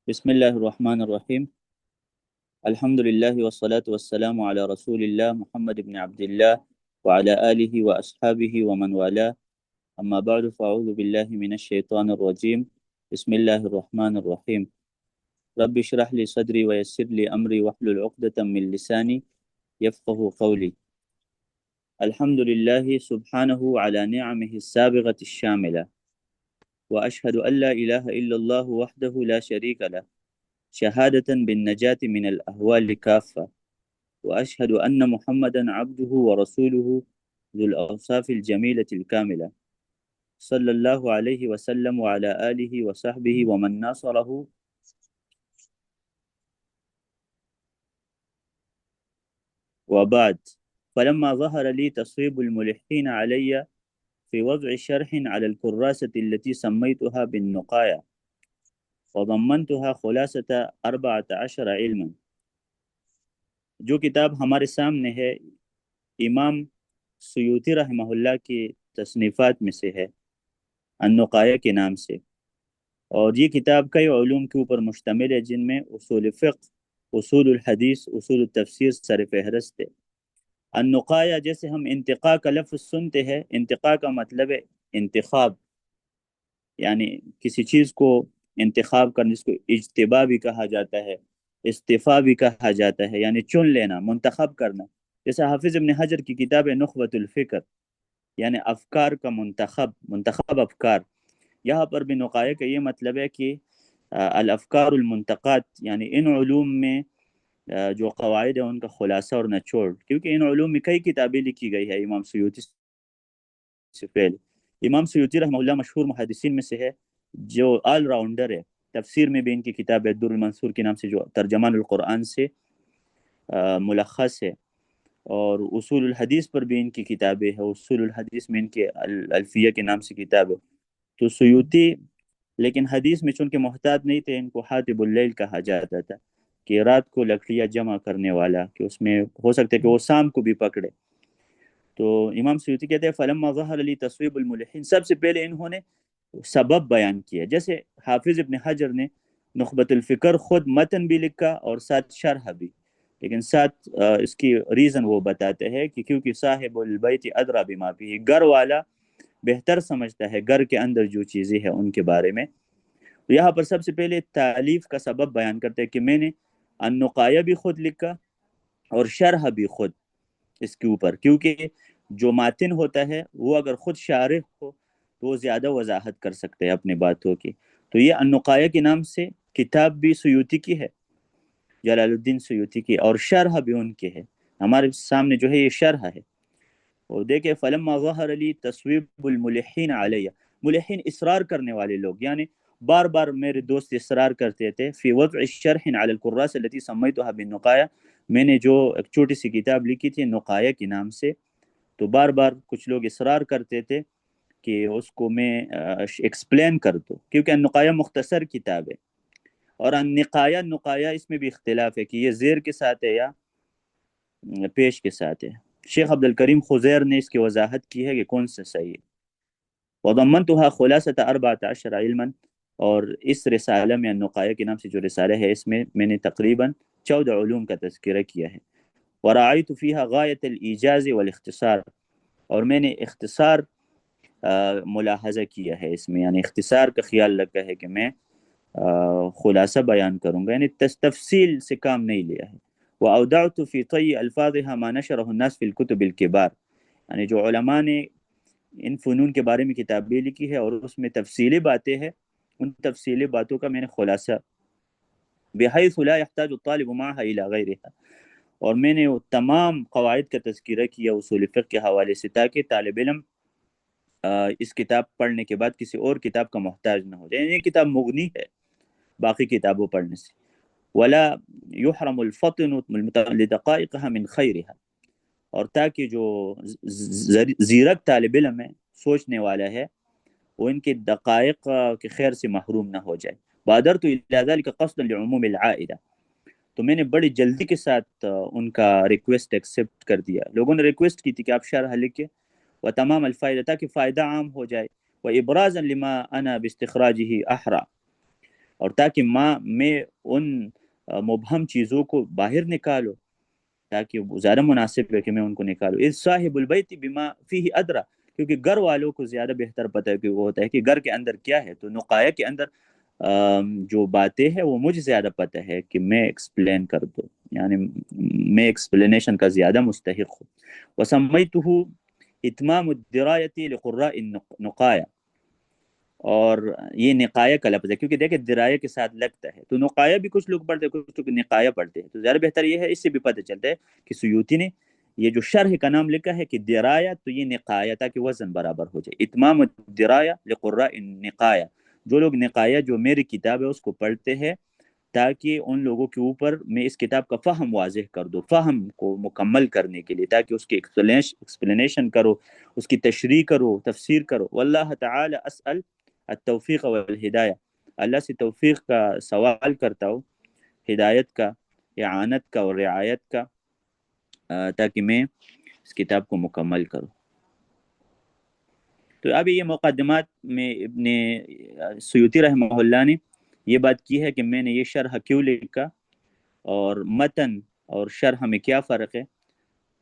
بسم الله الرحمن الرحيم. الحمد لله والصلاة والسلام على رسول الله محمد بن عبد الله وعلى آله وأصحابه ومن والاه. أما بعد فأعوذ بالله من الشيطان الرجيم. بسم الله الرحمن الرحيم. رب اشرح لي صدري ويسر لي أمري واحلل عقدة من لساني يفقه قولي. الحمد لله سبحانه على نعمه السابغة الشاملة، وأشهد أن لا إله إلا الله وحده لا شريك له شهادة بالنجاة من الأهوال كافة، وأشهد أن محمدا عبده ورسوله ذو الأوصاف الجميلة الكاملة، صلى الله عليه وسلم وعلى آله وصحبه ومن ناصره. وبعد، فلما ظهر لي تصويب الملحين علي في وضع شرح على الكراسة التي سميتها بالنقايا، وضمنتها خلاصة 14 علما. جو کتاب ہمارے سامنے ہے امام سیوطی رحمہ اللہ کی تصنیفات میں سے ہے، النقایہ کے نام سے، اور یہ کتاب کئی علوم کے اوپر مشتمل ہے، جن میں اصول فقہ، اصول الحدیث، اصول التفسیر سر فہرست ہے۔ النقایہ، جیسے ہم انتقاء کا لفظ سنتے ہیں، انتقاء کا مطلب ہے انتخاب، یعنی کسی چیز کو انتخاب کرنے، جس کو اجتباء بھی کہا جاتا ہے، استفاء بھی کہا جاتا ہے، یعنی چن لینا، منتخب کرنا۔ جیسے حافظ ابن حجر کی کتاب ہے نخبۃ الفکر، یعنی افکار کا منتخب افکار۔ یہاں پر بھی نقایہ کا یہ مطلب ہے کہ الافکار المنتقات، یعنی ان علوم میں جو قواعد ہیں ان کا خلاصہ اور نچوڑ، کیونکہ ان علوم میں کئی کتابیں لکھی گئی ہے امام سیوطی سے پہلے۔ امام سیوطی رحمہ اللہ مشہور محدثین میں سے ہے، جو آل راؤنڈر ہے۔ تفسیر میں بھی ان کی کتاب ہے در المنصور کے نام سے، جو ترجمان القرآن سے ملخص ہے، اور اصول الحدیث پر بھی ان کی کتابیں ہیں، اصول الحدیث میں ان کے الفیہ کے نام سے کتاب ہے۔ تو سیوطی لیکن حدیث میں چونکہ محتاط نہیں تھے، ان کو حاطب اللیل کہا جاتا تھا، کہ رات کو لکڑیاں جمع کرنے والا، کہ اس میں ہو سکتا ہے کہ وہ شام کو بھی پکڑے۔ تو امام سیوطی کہتے ہیں فلما ظہر علی تصویب الملحین، سب سے پہلے انہوں نے سبب بیان کیا۔ جیسے حافظ ابن حجر نے نخبۃ الفکر خود متن بھی لکھا اور ساتھ شرح بھی، لیکن ساتھ اس کی ریزن وہ بتاتے ہیں کہ کیونکہ صاحب البیت ادری بما فیہ، گھر والا بہتر سمجھتا ہے گھر کے اندر جو چیزیں ہیں ان کے بارے میں۔ تو یہاں پر سب سے پہلے تالیف کا سبب بیان کرتے ہیں کہ میں نے النقایہ بھی خود لکھا اور شرح بھی خود اس کے اوپر، کیونکہ جو ماتن ہوتا ہے وہ اگر خود شارح ہو تو وہ زیادہ وضاحت کر سکتے ہیں اپنی باتوں کی۔ تو یہ النقایہ کے نام سے کتاب بھی سیوطی کی ہے، جلال الدین سیوطی کی، اور شرح بھی ان کے ہے۔ ہمارے سامنے جو ہے یہ شرح ہے۔ اور دیکھیں فلما ظہر علی تصویب الملحین علیہ، ملحین اصرار کرنے والے لوگ، یعنی بار بار میرے دوست اصرار کرتے تھے فی وضع شرح علی القراء التي سمیتها بالنقایا، میں نے جو ایک چھوٹی سی کتاب لکھی تھی نقایہ کے نام سے، تو بار بار کچھ لوگ اصرار کرتے تھے کہ اس کو میں ایکسپلین کر دوں، کیونکہ النقایہ مختصر کتاب ہے۔ اور نقایہ اس میں بھی اختلاف ہے کہ یہ زیر کے ساتھ ہے یا پیش کے ساتھ ہے۔ شیخ عبد الکریم خزیر نے اس کی وضاحت کی ہے کہ کون سا صحیح ہے۔ وضمنتها خلاصة 14 علما، اور اس رسالہ میں النقایہ کے نام سے جو رسالہ ہے، اس میں میں نے تقریباً 14 علوم کا تذکرہ کیا ہے۔ وراعیت فیہا غایت الایجاز والاختصار، اور میں نے اختصار ملاحظہ کیا ہے اس میں، یعنی اختصار کا خیال رکھا ہے کہ میں خلاصہ بیان کروں گا، یعنی تفصیل سے کام نہیں لیا ہے۔ وأودعت في طي الفاظها ما نشره الناس في الكتب الكبار، یعنی جو علماء نے ان فنون کے بارے میں کتابیں لکھی ہے اور اس میں تفصیلی باتیں ہیں، ان تفصیلی باتوں کا میں نے خلاصہ، بحيث لا يحتاج الطالب معها الى غيرها، اور میں نے وہ تمام قواعد کا تذکرہ کیا اصول فقہ کے حوالے سے، تاکہ طالب علم اس کتاب پڑھنے کے بعد کسی اور کتاب کا محتاج نہ ہو جائے، یہ کتاب مغنی ہے باقی کتابوں پڑھنے سے۔ ولا يحرم الفطن لدقائقها من خيرها، اور تاکہ جو زیرک طالب علم ہے، سوچنے والا ہے، وہ ان کے دقائق کے خیر سے محروم نہ ہو جائے۔ بادرت الى ذلك قصدا لعموم العائدہ، تو میں نے بڑی جلدی کے ساتھ ان کا ریکویسٹ ایکسیپٹ کر دیا۔ لوگوں نے ریکویسٹ کی تھی کہ آپ شرح لکھیں، و تمام الفائدہ، تاکہ فائدہ عام ہو جائے، و ابرازا لما انا باستخراجه احرى، اور تاکہ میں ان مبہم چیزوں کو باہر نکالوں، تاکہ وہ زیادہ مناسب ہے کہ میں ان کو نکالوں۔ اذ صاحب البیت بما فیہ ادرا، کیونکہ گھر والوں کو زیادہ بہتر پتہ ہے کہ وہ ہوتا ہے کہ گھر کے اندر کیا ہے، تو نقایہ کے اندر جو باتیں ہیں وہ مجھے زیادہ پتہ ہے کہ میں ایکسپلین کر دوں، یعنی میں ایکسپلینیشن کا زیادہ مستحق ہوں۔ وسمیتہ اتمام الدرایتی لقراء النقایا، اور یہ نقایہ کا لفظ ہے کیونکہ دیکھیں درایہ کے ساتھ لگتا ہے، تو نقایہ بھی کچھ لوگ پڑھتے ہیں، کچھ لوگ نقایہ پڑھتے ہیں، تو زیادہ بہتر یہ ہے، اس سے بھی پتہ چلتا ہے کہ سیوطی نے یہ جو شرح کا نام لکھا ہے کہ درایہ، تو یہ نقایہ، تاکہ وزن برابر ہو جائے۔ اتمام الدرایہ لقراء النقایہ، جو لوگ نقایہ جو میری کتاب ہے اس کو پڑھتے ہیں، تاکہ ان لوگوں کے اوپر میں اس کتاب کا فہم واضح کر دوں، فہم کو مکمل کرنے کے لیے، تاکہ اس کی ایکسپلینیشن کرو، اس کی تشریح کرو، تفسیر کرو۔ واللہ تعالی اسأل التوفیق والہدایہ، اللہ سے توفیق کا سوال کرتا ہوں، ہدایت کا، اعانت کا اور رعایت کا، تاکہ میں اس کتاب کو مکمل کروں۔ تو ابھی یہ مقدمات میں ابن سیوطی رحمہ اللہ نے یہ بات کی ہے کہ میں نے یہ شرح کیوں لکھا، اور متن اور شرح میں کیا فرق ہے،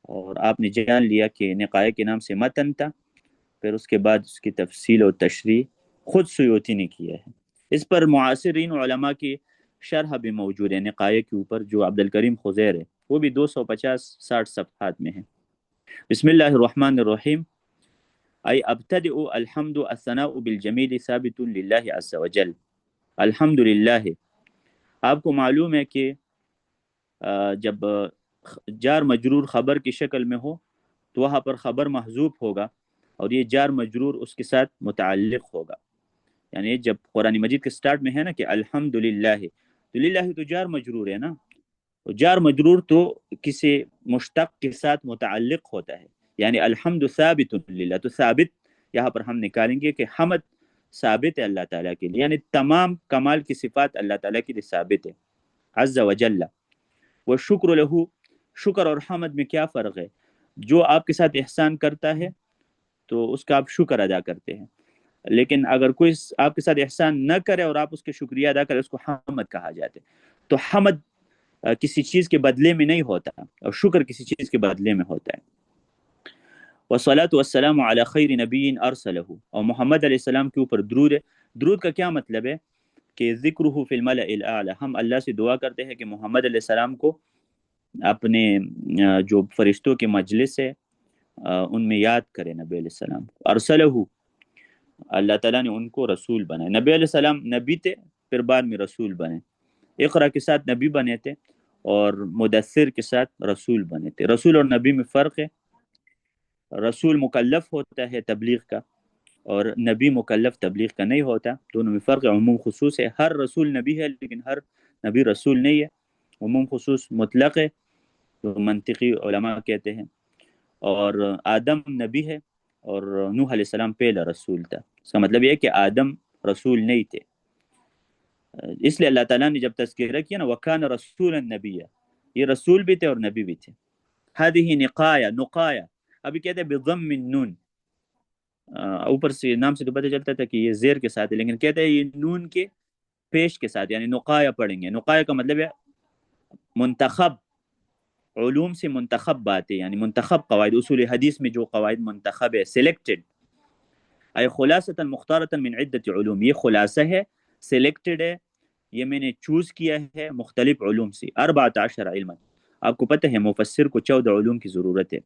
اور آپ نے جان لیا کہ نقایہ کے نام سے متن تھا، پھر اس کے بعد اس کی تفصیل اور تشریح خود سیوطی نے کیا ہے۔ اس پر معاصرین علماء کی شرح بھی موجود ہے نقایہ کے اوپر، جو عبد الکریم خزیر ہے، وہ بھی 250-60 صفحات میں ہے۔ بسم اللہ الرحمن الرحیم، ای ابتدئ الحمد الثناء بالجمیل ثابت للہ عز وجل۔ الحمد للہ، آپ کو معلوم ہے کہ جب جار مجرور خبر کی شکل میں ہو تو وہاں پر خبر محذوف ہوگا، اور یہ جار مجرور اس کے ساتھ متعلق ہوگا، یعنی جب قرآن مجید کے سٹارٹ میں ہے نا کہ الحمد للہ، تو للہ تو جار مجرور ہے نا، تو جار مجرور تو کسی مشتق کے ساتھ متعلق ہوتا ہے، یعنی الحمد ثابت للہ، تو ثابت یہاں پر ہم نکالیں گے کہ حمد ثابت ہے اللہ تعالیٰ کے لیے، یعنی تمام کمال کی صفات اللہ تعالیٰ کے لیے ثابت ہے عز وجل۔ والشکر لہو، شکر اور حمد میں کیا فرق ہے؟ جو آپ کے ساتھ احسان کرتا ہے تو اس کا آپ شکر ادا کرتے ہیں، لیکن اگر کوئی آپ کے ساتھ احسان نہ کرے اور آپ اس کے شکریہ ادا کرے، اس کو حمد کہا جاتا ہے۔ تو حمد کسی چیز کے بدلے میں نہیں ہوتا، اور شکر کسی چیز کے بدلے میں ہوتا ہے۔ والصلاة والسلام علی خیر نبی ارسلہ، اور محمد علیہ السلام کے اوپر درود ہے۔ درود کا کیا مطلب ہے؟ کہ ذکرہ فی الملأ الاعلی، ہم اللہ سے دعا کرتے ہیں کہ محمد علیہ السلام کو اپنے جو فرشتوں کے مجلس ہے ان میں یاد کرے، نبی علیہ السلام ارسلہ، اللہ تعالیٰ نے ان کو رسول بنائے۔ نبی علیہ السلام نبی تھے، پھر بعد میں رسول بنے، اقرا کے ساتھ نبی بنے تھے، اور مدثر کے ساتھ رسول بنے تھے۔ رسول اور نبی میں فرق ہے، رسول مکلف ہوتا ہے تبلیغ کا، اور نبی مکلف تبلیغ کا نہیں ہوتا، دونوں میں فرق ہے، عموم خصوص ہے۔ ہر رسول نبی ہے لیکن ہر نبی رسول نہیں ہے، عموم خصوص مطلق ہے، تو منطقی علماء کہتے ہیں۔ اور آدم نبی ہے، اور نوح علیہ السلام پہلا رسول تھا، اس کا مطلب یہ ہے کہ آدم رسول نہیں تھے، اس لیے اللہ تعالیٰ نے جب تذکرہ کیا نا وَكَانَ رَسُولًا نَبِيًّا، یہ رسول بھی تھے اور نبی بھی تھے۔ هذه نقایا، نقایا ابھی کہتے ہیں بضم النون، اوپر سے نام سے تو پتہ چلتا تھا کہ یہ زیر کے ساتھ ہے، لیکن کہتے ہیں یہ نون کے پیش کے ساتھ، یعنی نقایا پڑھیں گے۔ نقایا کا مطلب ہے منتخب، علوم سے منتخب باتیں، یعنی منتخب قواعد، اصول حدیث میں جو قواعد منتخب ہے، سلیکٹڈ، اے خلاصۃ مختارۃ من عدت علوم، یہ خلاصہ ہے، سلیکٹڈ ہے، یہ میں نے چوز کیا ہے مختلف علوم سے، 14 علما، آپ کو پتہ ہے مفسر کو 14 علوم کی ضرورت ہے،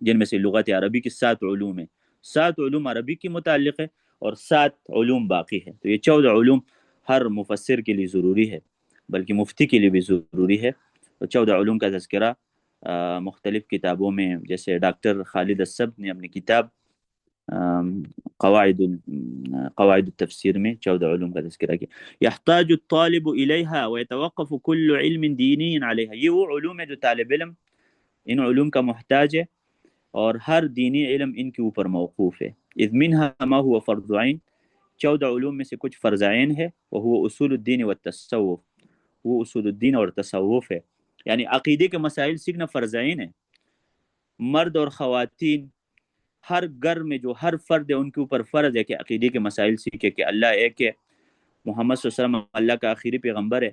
جن میں سے لغت عربی کی 7 علوم ہیں، 7 علوم عربی کے متعلق ہے اور 7 علوم باقی ہے، تو یہ 14 علوم ہر مفسر کے لیے ضروری ہے، بلکہ مفتی کے لیے بھی ضروری ہے۔ تو 14 علوم کا تذکرہ مختلف کتابوں میں، جیسے ڈاکٹر خالد السبت نے اپنی کتاب قواعد التفسیر میں 14 علوم کا تذکرہ کیا۔ یحتاج الطالب الیہا ویتوقف کل علم دینی علیہا، یہ وہ علوم ہے جو طالب علم ان علوم کا محتاج ہے، اور ہر دینی علم ان کے اوپر موقوف ہے۔ اذ منها ما هو فرض عین، 14 علوم میں سے کچھ فرض عین ہے، وهو اصول الدین والتصوف، وہ اصول الدین اور تصوف ہے، یعنی عقیدے کے مسائل سیکھنا فرض عین ہے۔ مرد اور خواتین ہر گھر میں جو ہر فرد ہے ان کے اوپر فرض ہے کہ عقیدے کے مسائل سیکھے، کہ اللہ ایک ہے، محمد صلی اللہ علیہ وسلم اللہ کا آخری پیغمبر ہے.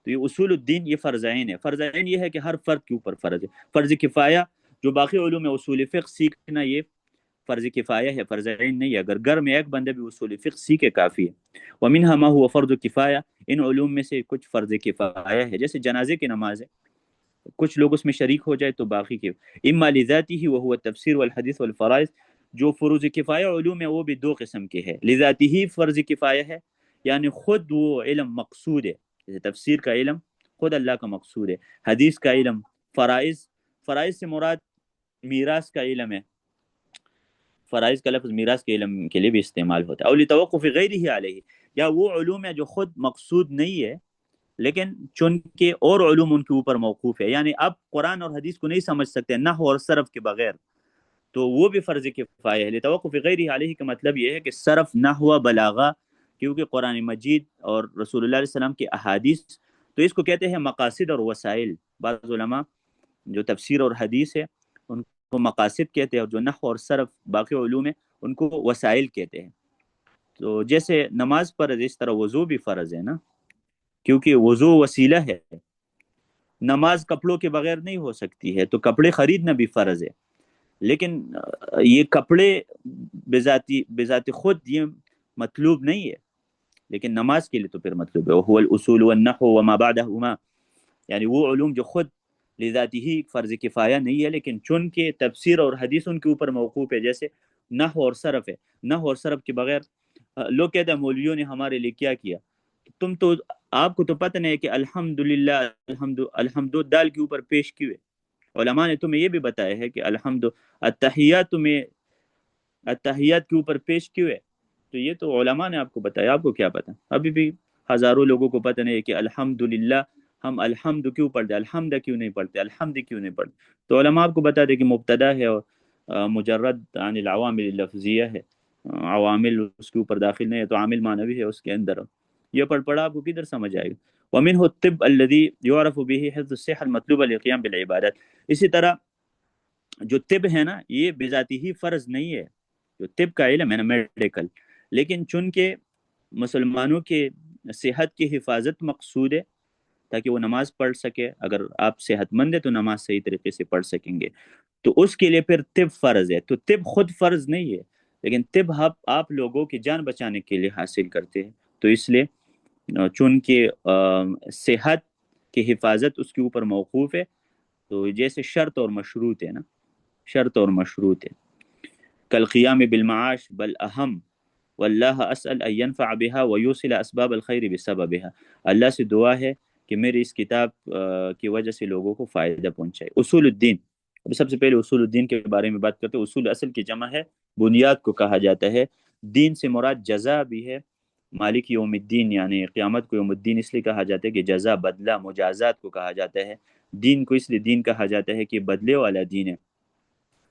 تو یہ اصول الدین یہ فرض عین ہے. فرض عین یہ ہے کہ ہر فرد کے اوپر فرض ہے. فرض کفایہ جو باقی علوم ہے، اصول فقہ سیکھنا یہ فرض کفایہ ہے، فرض عین نہیں ہے. اگر گھر میں ایک بندہ بھی اصول فقہ سیکھے کافی ہے. ومنها ما هو فرض کفایہ، ان علوم میں سے کچھ فرض کفایہ ہے، جیسے جنازے کی نماز ہے، کچھ لوگ اس میں شریک ہو جائے تو باقی کے اما لذاته وهو التفسیر والحدیث والفرائض. جو فروض کفایہ علوم ہے وہ بھی دو قسم کے ہیں. لذاته فرض کفایہ ہے، یعنی خود وہ علم مقصود ہے، جیسے تفسیر کا علم خود اللہ کا مقصود ہے. حدیث کا علم، فرائض، فرائض سے مراد میراث کا علم ہے. فرائض کا لفظ میراث کے علم کے لیے بھی استعمال ہوتا ہے. اور لتوقف غیرہ علیہ، یا وہ علوم ہے جو خود مقصود نہیں ہے لیکن چونکہ اور علوم ان کے اوپر موقوف ہے. یعنی آپ قرآن اور حدیث کو نہیں سمجھ سکتے نحو اور صرف کے بغیر، تو وہ بھی فرض کفایہ ہے. لتوقف غیرہ علیہ کا مطلب یہ ہے کہ صرف، نحو، بلاغہ، کیونکہ قرآن مجید اور رسول اللہ علیہ وسلم کے احادیث، تو اس کو کہتے ہیں مقاصد اور وسائل. بعض علماء جو تفسیر اور حدیث ہے ان کو مقاصد کہتے ہیں، اور جو نحو اور صرف باقی علوم ہے ان کو وسائل کہتے ہیں. تو جیسے نماز فرض، اس طرح وضو بھی فرض ہے نا، کیونکہ وضو وسیلہ ہے. نماز کپڑوں کے بغیر نہیں ہو سکتی ہے، تو کپڑے خریدنا بھی فرض ہے. لیکن یہ کپڑے بذات خود یہ مطلوب نہیں ہے، لیکن نماز کے لیے تو پھر مطلوب ہے. وہ الاصول والنحو وما بعدهما، یعنی وہ علوم جو خود لذاتی ہی فرض کفایہ نہیں ہے لیکن چون کے تفسیر اور حدیث ان کے اوپر موقوف ہے، جیسے نحو اور صرف ہے. نحو اور صرف کے بغیر لوگ کہتے ہیں مولویوں نے ہمارے لیے کیا کیا. تم تو، آپ کو تو پتہ نہیں ہے کہ الحمدللہ، الحمد دال کے اوپر پیش کیے. علماء نے تمہیں یہ بھی بتایا ہے کہ الحمد التحیات تمہیں التحیات کے اوپر پیش کیے. تو یہ تو علماء نے آپ کو بتایا، آپ کو کیا پتہ. ابھی بھی ہزاروں لوگوں کو پتہ نہیں ہے کہ الحمدللہ ہم الحمد کیوں پڑھتے، الحمد کیوں نہیں پڑھتے، الحمد کیوں نہیں پڑھتے. تو علماء آپ کو بتا دے کہ مبتدا ہے اور مجرد عن العوامل اللفظیہ ہے، عوامل اس کے اوپر داخل نہیں ہے، تو عامل معنوی ہے اس کے اندر. یہ پڑھا آپ کو کدھر سمجھ آئے گا. ومنه الطب الذي يعرف به حفظ الصحة المطلوبة للقيام بالعبادات. اسی طرح جو طب ہے نا یہ بذاتی ہی فرض نہیں ہے. جو طب کا علم ہے نا میڈیکل، لیکن چونکہ مسلمانوں کے صحت کی حفاظت مقصود ہے تاکہ وہ نماز پڑھ سکے. اگر آپ صحت مند ہے تو نماز صحیح طریقے سے پڑھ سکیں گے، تو اس کے لیے پھر طب فرض ہے. تو طب خود فرض نہیں ہے، لیکن طب آپ لوگوں کی جان بچانے کے لیے حاصل کرتے ہیں. تو اس لیے چونکہ صحت کی حفاظت اس کے اوپر موقوف ہے، تو جیسے شرط اور مشروط ہے نا، شرط اور مشروط ہے. کل قیام بالمعاش بل اہم واللہ اسأل ان ينفع بها ويوصل اسباب الخیر بسببها. اللہ سے دعا ہے کہ میری اس کتاب کی وجہ سے لوگوں کو فائدہ پہنچائے. اصول الدین، ابھی سب سے پہلے اصول الدین کے بارے میں بات کرتے ہیں. اصول اصل کی جمع ہے، بنیاد کو کہا جاتا ہے. دین سے مراد جزا بھی ہے. مالک یوم الدین یعنی قیامت کو یوم الدین اس لیے کہا جاتا ہے کہ جزا، بدلہ، مجازات کو کہا جاتا ہے. دین کو اس لیے دین کہا جاتا ہے کہ بدلے والا دین ہے.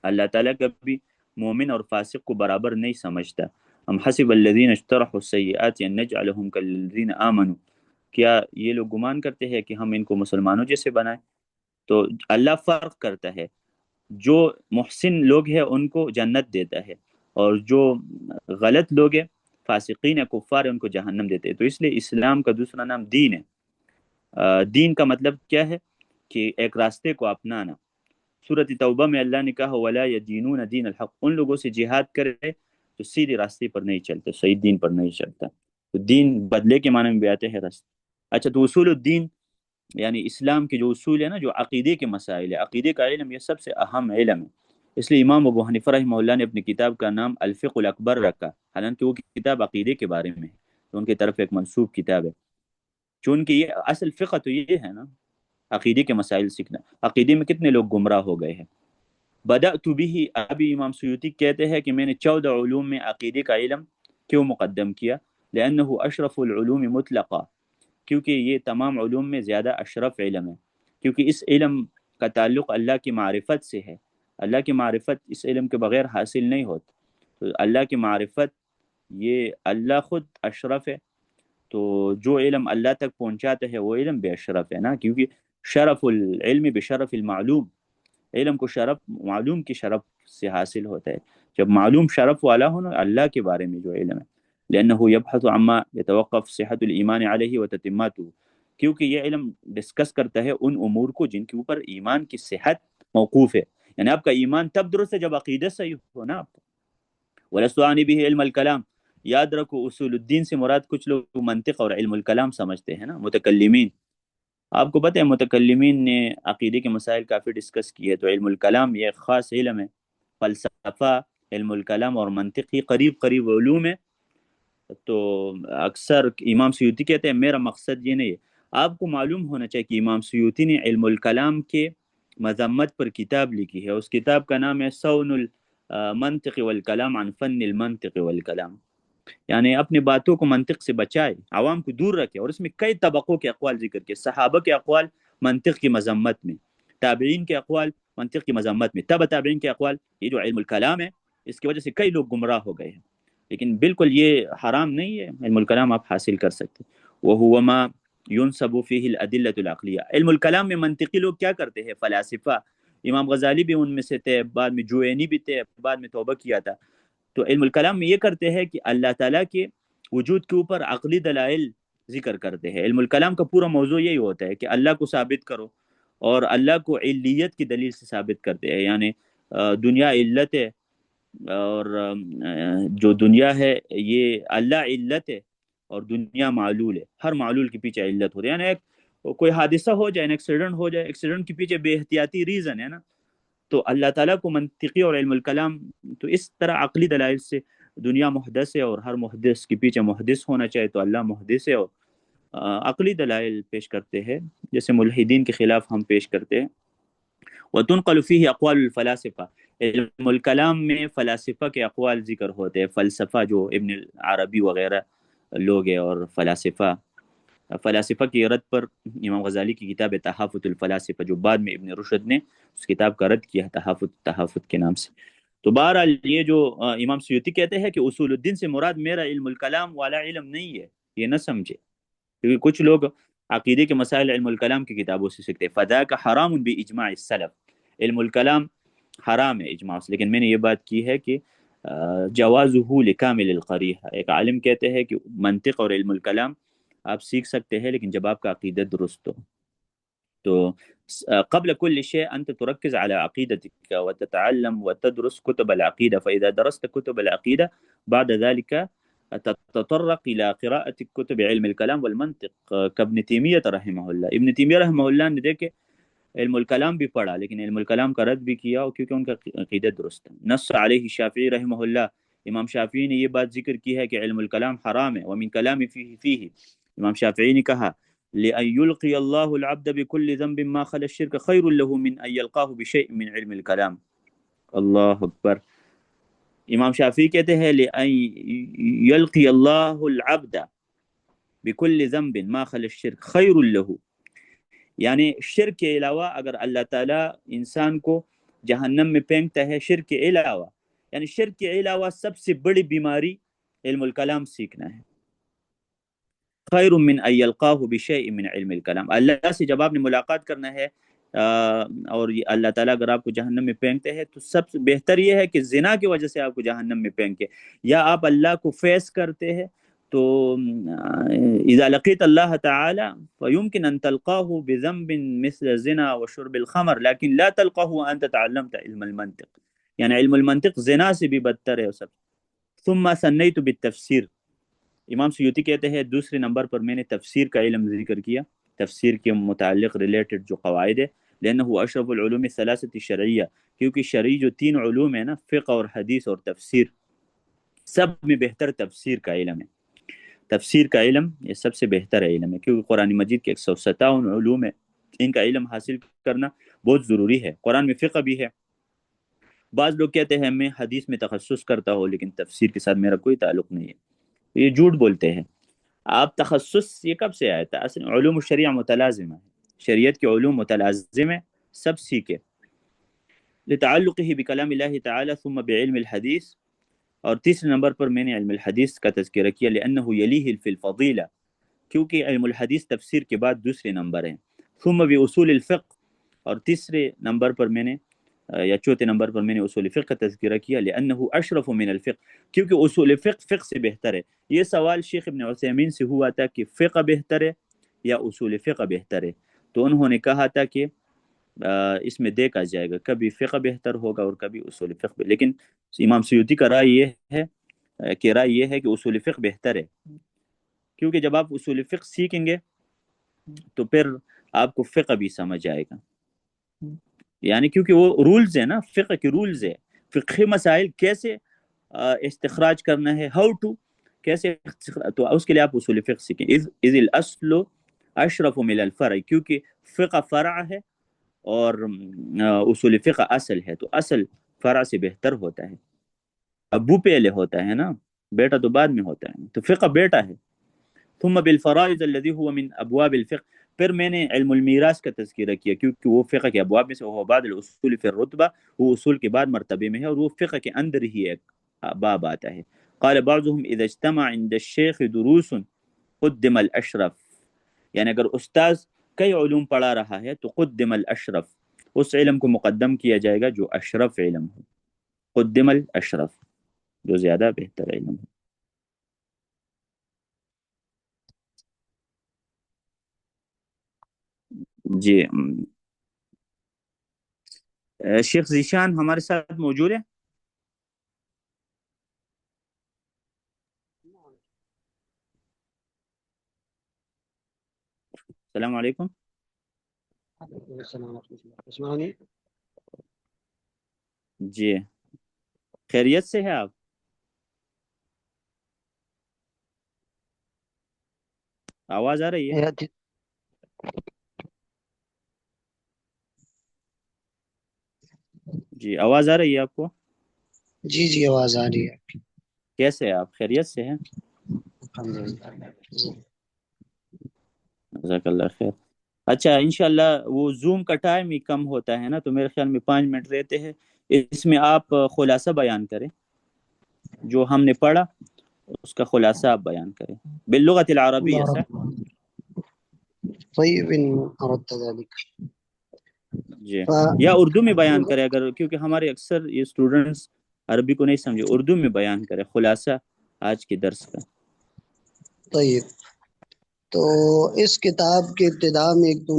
اللہ تعالیٰ کبھی مومن اور فاسق کو برابر نہیں سمجھتا. ام حسب الذین اجترحوا السیئات ان نجعلهم کالذین آمنوا. کیا یہ لوگ گمان کرتے ہیں کہ ہم ان کو مسلمانوں جیسے بنائیں؟ تو اللہ فرق کرتا ہے. جو محسن لوگ ہیں ان کو جنت دیتا ہے، اور جو غلط لوگ ہیں، فاسقین یا کفار ہیں، ان کو جہنم دیتے ہیں. تو اس لیے اسلام کا دوسرا نام دین ہے. دین کا مطلب کیا ہے کہ ایک راستے کو اپنانا. سورۃ توبہ میں اللہ نے کہا ولا یدینون دین الحق، ان لوگوں سے جہاد کرے تو سیدھے راستے پر نہیں چلتے، صحیح دین پر نہیں چلتا. تو دین بدلے کے معنی میں بھی آتے ہیں راستے. اچھا، تو اصول الدین یعنی اسلام کے جو اصول ہے نا، جو عقیدے کے مسائل ہے، عقیدے کا علم یہ سب سے اہم علم ہے. اس لیے امام ابو حنیفہ رحمہ اللہ نے اپنی کتاب کا نام الفقہ الاکبر رکھا، حالانکہ وہ کتاب عقیدے کے بارے میں ہے، تو ان کی طرف ایک منسوب کتاب ہے. چونکہ یہ اصل فقہ تو یہ ہے نا، عقیدے کے مسائل سیکھنا. عقیدے میں کتنے لوگ گمراہ ہو گئے ہیں. بدأت به، ابھی امام سیوطی کہتے ہیں کہ میں نے 14 علوم میں عقیدے کا علم کیوں مقدم کیا؟ لأنه اشرف العلوم مطلقا، کیونکہ یہ تمام علوم میں زیادہ اشرف علم ہے. کیونکہ اس علم کا تعلق اللہ کی معرفت سے ہے. اللہ کی معرفت اس علم کے بغیر حاصل نہیں ہوتی. تو اللہ کی معرفت یہ اللہ خود اشرف ہے، تو جو علم اللہ تک پہنچاتا ہے وہ علم بے اشرف ہے نا. کیونکہ شرف العلم بشرف المعلوم، علم کو شرف معلوم کی شرف سے حاصل ہوتا ہے. جب معلوم شرف والا ہو نا اللہ کے بارے میں جو علم ہے. لأنه يبحث عما يتوقف صحة الإيمان عليه وتتماته، کیونکہ یہ علم ڈسکس کرتا ہے ان امور کو جن کے اوپر ایمان کی صحت موقوف ہے. یعنی آپ کا ایمان تب درست ہے جب عقیدت صحیح ہو نا آپ کا. وَلَسْتُ أَعْنِي بِهِ علم الکلام، یاد رکھو اصول الدین سے مراد کچھ لوگ منطق اور علم الکلام سمجھتے ہیں نا، متکلمین. آپ کو پتہ ہے متکلمین نے عقیدے کے مسائل کافی ڈسکس کیے، تو علم الکلام یہ ایک خاص علم ہے. فلسفہ، علم الکلام اور منطق یہ قریب قریب علوم ہے. تو اکثر امام سیوطی کہتے ہیں میرا مقصد یہ نہیں ہے. آپ کو معلوم ہونا چاہیے کہ امام سیوطی نے علم الکلام کے مذمت پر کتاب لکھی ہے. اس کتاب کا نام ہے صون المنطق والکلام عن فن المنطق والکلام. یعنی اپنی باتوں کو منطق سے بچائے، عوام کو دور رکھے. اور اس میں کئی طبقوں کے اقوال ذکر کیے. صحابہ کے اقوال منطق کی مذمت میں، تابعین کے اقوال منطق کی مذمت میں، تبع تابعین کے اقوال. یہ جو علم الکلام ہے اس کی وجہ سے کئی لوگ گمراہ ہو گئے ہیں، لیکن بالکل یہ حرام نہیں ہے. علم الکلام آپ حاصل کر سکتے. وَهُوَ مَا يُنْسَبُ فِيهِ الْأَدِلَّةُ الْعَقْلِيَّةُ. علم الکلام میں منطقی لوگ کیا کرتے ہیں؟ فلاسفہ. امام غزالی بھی ان میں سے تھے، بعد میں جوینی بھی تھے، بعد میں توبہ کیا تھا. تو علم الکلام میں یہ کرتے ہیں کہ اللہ تعالیٰ کے وجود کے اوپر عقلی دلائل ذکر کرتے ہیں. علم الکلام کا پورا موضوع یہی ہوتا ہے کہ اللہ کو ثابت کرو، اور اللہ کو علیت کی دلیل سے ثابت کرتے ہیں. یعنی دنیا علت ہے، اور جو دنیا ہے یہ اللہ علت ہے، اور دنیا معلول ہے. ہر معلول کے پیچھے علت ہوتی ہے. یعنی ایک کوئی حادثہ ہو جائے، ایکسیڈنٹ ہو جائے، ایکسیڈنٹ کے پیچھے بے احتیاطی ریزن ہے نا. تو اللہ تعالیٰ کو منطقی اور علم الکلام تو اس طرح عقلی دلائل سے دنیا محدث ہے، اور ہر محدث کے پیچھے محدث ہونا چاہے تو اللہ محدث ہے، اور عقلی دلائل پیش کرتے ہیں جیسے ملحدین کے خلاف ہم پیش کرتے ہیں. وَتُنْقَلُ فِيهِ أَقْوَالُ الْفَلَاسِفَةِ. علم الکلام میں فلاسفہ کے اقوال ذکر ہوتے ہیں. فلسفہ جو ابن عربی وغیرہ لوگ ہیں، اور فلاسفہ کی رد پر امام غزالی کی کتاب ہے تحافت الفلاسفہ، جو بعد میں ابن رشد نے اس کتاب کا رد کیا تحافت کے نام سے. تو بہرحال یہ جو امام سیوطی کہتے ہیں کہ اصول الدین سے مراد میرا علم الکلام والا علم نہیں ہے، یہ نہ سمجھے، کیونکہ کچھ لوگ عقیدے کے مسائل علم الکلام کی کتابوں سے سیکھتے ہیں. فَذَاكَ حَرَامٌ بِإِجْمَاعِ السَّلَف. علم الکلام حرام ہے اجماع سے. لیکن میں نے یہ بات کی ہے کہ جوازہ لکامل القریح. ایک عالم کہتے ہیں کہ منطق اور علم الکلام آپ سیکھ سکتے ہیں لیکن جب آپ کا عقیدہ درست ہو. تو قبل كل شيء أنت تركز على عقيدتك وتتعلم وتدرس كتب العقيدة. فإذا درست كتب العقيدة بعد ذلك تتطرق إلى قراءة كتب علم الكلام والمنطق كابن تيمية رحمه الله. ابن تیمیہ رحمہ اللہ نے دیکھے علم الکلام بھی پڑھا لیکن علم الکلام کا رد بھی کیا، کیونکہ ان کا عقیدہ درست ہے. نص علیہ شافعی رحمہ اللہ. امام شافعی نے یہ بات ذکر کی ہے کہ علم الکلام حرام ہے. ومن کلام فیہ امام شافعی نے کہا لأن يلقي الله العبد بكل ذنب ما خلا الشرك خير له من أن يلقاه بشيء من علم الكلام. اللہ اکبر. امام شافعی کہتے ہیں لأن يلقي الله العبد بكل ذنب ما خلا الشرك خير له. یعنی شرک کے علاوہ اگر اللہ تعالیٰ انسان کو جہنم میں پھینکتا ہے شرک کے علاوہ، یعنی شرک کے علاوہ سب سے بڑی بیماری علم الکلام سیکھنا ہے. خیر من ان یلقاہ بشیء من علم الکلام. اللہ سے جب آپ نے ملاقات کرنا ہے اور اللہ تعالیٰ اگر آپ کو جہنم میں پھینکتے ہیں تو سب سے بہتر یہ ہے کہ زنا کی وجہ سے آپ کو جہنم میں پھینکے، یا آپ اللہ کو فیس کرتے ہیں. تو اذا لقیت اللہ تعالی فیمکن ان تلقاہ بذنب مثل الزنا وشرب الخمر لیکن لا تلقاہ وانت تعلمت علم المنطق. یعنی علم المنطق زنا سے بھی بدتر ہے. سب ثم ثنیت بالتفسیر. امام سیوطی کہتے ہیں دوسرے نمبر پر میں نے تفسیر کا علم ذکر کیا، تفسیر کے متعلق ریلیٹڈ جو قواعد ہے. لأنه اشرف العلوم الثلاثة الشرعیہ، کیونکہ شرعی جو تین علوم ہیں نا، فقہ اور حدیث اور تفسیر، سب میں بہتر تفسیر کا علم ہے. تفسیر کا علم یہ سب سے بہتر علم ہے، کیونکہ قرآن مجید کے 157 علوم ہے، ان کا علم حاصل کرنا بہت ضروری ہے. قرآن میں فقہ بھی ہے. بعض لوگ کہتے ہیں میں حدیث میں تخصص کرتا ہوں لیکن تفسیر کے ساتھ میرا کوئی تعلق نہیں ہے. یہ جھوٹ بولتے ہیں. آپ تخصص یہ کب سے آیا تھا؟ اصل علوم الشریعہ متلازمہ ہے، شریعت کے علوم متلازم ہے، سب سیکھے. لتعلقه بکلام اللہ تعالی ثم بعلم الحدیث. اور تیسرے نمبر پر میں نے علم الحدیث کا تذکرہ کیا لأنه یلیہ فی الفضیلہ، کیونکہ علم الحدیث تفسیر کے بعد دوسرے نمبر ہیں. ثم باصول الفقہ. اور تیسرے نمبر پر میں نے یا چوتھے نمبر پر میں نے اصول فقہ کا تذکرہ کیا، لأنه اشرف من الفقہ، کیونکہ اصول فقہ سے بہتر ہے۔ یہ سوال شیخ ابن عثیمین سے ہوا تھا کہ فقہ بہتر ہے یا اصول فقہ بہتر ہے، تو انہوں نے کہا تھا کہ اس میں دیکھا جائے گا، کبھی فقہ بہتر ہوگا اور کبھی اصول فقہ لیکن امام سیوطی کا رائے یہ ہے کہ اصول فقہ بہتر ہے، کیونکہ جب آپ اصول فقہ سیکھیں گے تو پھر آپ کو فقہ بھی سمجھ آئے گا، یعنی کیونکہ وہ رولز ہے نا، فقہ کے رولز ہے، فقہی مسائل کیسے استخراج کرنا ہے، ہاؤ ٹو کیسے تو اس کے لیے آپ اصول فقہ سیکھیں۔ اذ الاصل اشرف من الفرع، کیونکہ فقہ فرع ہے اور اصول فقہ اصل ہے، تو اصل فرع سے بہتر ہوتا ہے، ابو پہلے ہوتا ہے نا، بیٹا تو بعد میں ہوتا ہے، تو فقہ بیٹا ہے۔ ثم بالفرائض الذي هو من ابواب الفقہ، پھر میں نے علم المیراث کا تذکرہ کیا، کیونکہ وہ فقہ کے ابواب میں سے، وہ بعد الاصول فی الرتبہ، وہ اصول کے بعد مرتبے میں ہے، اور وہ فقہ کے اندر ہی ایک باب آتا ہے۔ قال بعضهم اذا اجتمع عند الشیخ دروس قدم الاشرف، یعنی اگر استاذ کئی علوم پڑھا رہا ہے تو قدم الاشرف، اس علم کو مقدم کیا جائے گا جو اشرف علم ہو، قدم الاشرف، جو زیادہ بہتر علم ہے۔ جی شیخ ذیشان ہمارے ساتھ موجود ہے؟ السلام علیکم۔ السلام علیکم۔ جی خیریت سے ہے آپ؟ آواز آ رہی ہے؟ جی آواز آ رہی ہے آپ کو؟ جی آواز آ رہی ہے۔ کیسے ہے آپ؟ خیریت سے ہیں؟ جزاک اللہ خیر۔ اچھا انشاءاللہ وہ زوم کا ٹائم ہی کم ہوتا ہے نا، تو میرے خیال میں 5 منٹ رہتے ہیں، اس میں آپ خلاصہ بیان کریں، جو ہم نے پڑھا اس کا خلاصہ آپ بیان کریں باللغت العربیہ، صح؟ طيب إن أردت ذلك جی یا اردو میں بیان کرے اگر، کیونکہ ہمارے اکثر یہ اسٹوڈنٹس عربی کو نہیں سمجھے، اردو میں بیان کرے خلاصہ آج کے درس کا۔ طيب، تو اس کتاب کے ابتدا میں ایک